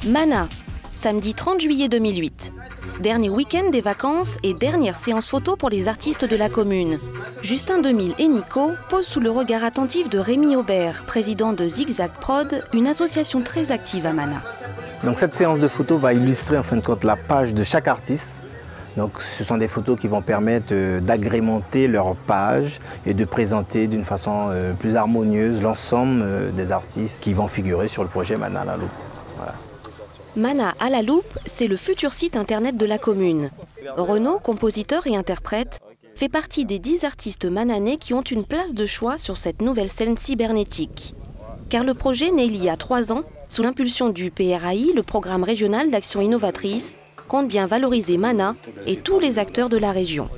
Mana, samedi 30 juillet 2008. Dernier week-end des vacances et dernière séance photo pour les artistes de la commune. Justin Demille et Nico posent sous le regard attentif de Rémi Aubert, président de Zigzag Prod, une association très active à Mana. Donc cette séance de photos va illustrer en fin de compte la page de chaque artiste. Donc ce sont des photos qui vont permettre d'agrémenter leur page et de présenter d'une façon plus harmonieuse l'ensemble des artistes qui vont figurer sur le projet Mana à la loupe. Voilà. Mana à la loupe, c'est le futur site internet de la commune. Renaud, compositeur et interprète, fait partie des 10 artistes mananais qui ont une place de choix sur cette nouvelle scène cybernétique. Car le projet né il y a 3 ans, sous l'impulsion du PRAI, le programme régional d'action innovatrice, compte bien valoriser Mana et tous les acteurs de la région.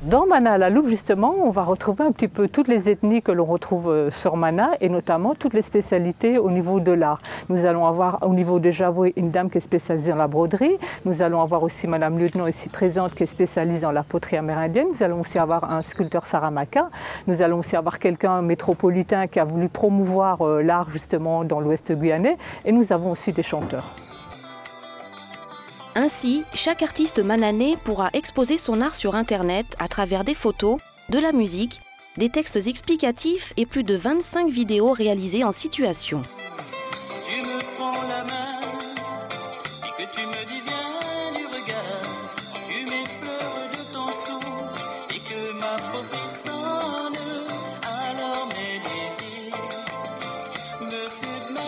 Dans Mana à la loupe, justement, on va retrouver un petit peu toutes les ethnies que l'on retrouve sur Mana et notamment toutes les spécialités au niveau de l'art. Nous allons avoir au niveau de Javoué une dame qui est spécialisée dans la broderie. Nous allons avoir aussi Madame Lieutenant ici présente qui est spécialisée dans la poterie amérindienne. Nous allons aussi avoir un sculpteur Saramaka. Nous allons aussi avoir quelqu'un métropolitain qui a voulu promouvoir l'art justement dans l'ouest guyanais. Et nous avons aussi des chanteurs. Ainsi, chaque artiste mananais pourra exposer son art sur Internet à travers des photos, de la musique, des textes explicatifs et plus de 25 vidéos réalisées en situation. Tu me prends la main et que tu me dis viens du regard, tu m'effleures de ton souffle et que ma peau frissonne, alors mes désirs me submergent.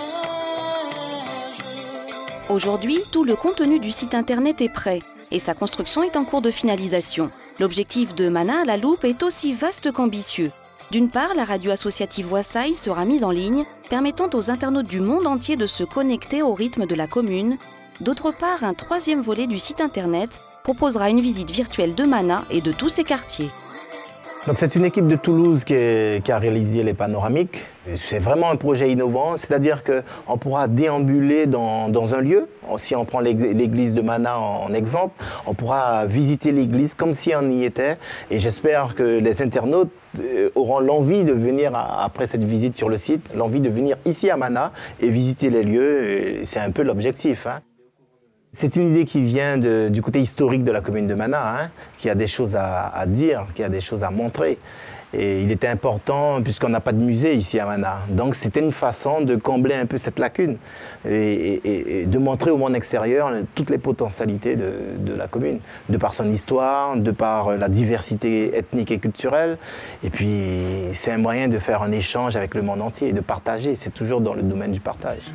Aujourd'hui, tout le contenu du site internet est prêt et sa construction est en cours de finalisation. L'objectif de Mana à la loupe est aussi vaste qu'ambitieux. D'une part, la radio associative Wassaï sera mise en ligne, permettant aux internautes du monde entier de se connecter au rythme de la commune. D'autre part, un 3e volet du site internet proposera une visite virtuelle de Mana et de tous ses quartiers. C'est une équipe de Toulouse qui a réalisé les panoramiques. C'est vraiment un projet innovant, c'est-à-dire qu'on pourra déambuler dans un lieu. Si on prend l'église de Mana en exemple, on pourra visiter l'église comme si on y était. Et j'espère que les internautes auront l'envie de venir, après cette visite sur le site, l'envie de venir ici à Mana et visiter les lieux. C'est un peu l'objectif. C'est une idée qui vient du côté historique de la commune de Mana, qui a des choses à dire, qui a des choses à montrer. Et il était important, puisqu'on n'a pas de musée ici à Mana. Donc c'était une façon de combler un peu cette lacune et de montrer au monde extérieur toutes les potentialités de la commune, de par son histoire, de par la diversité ethnique et culturelle. Et puis c'est un moyen de faire un échange avec le monde entier et de partager. C'est toujours dans le domaine du partage.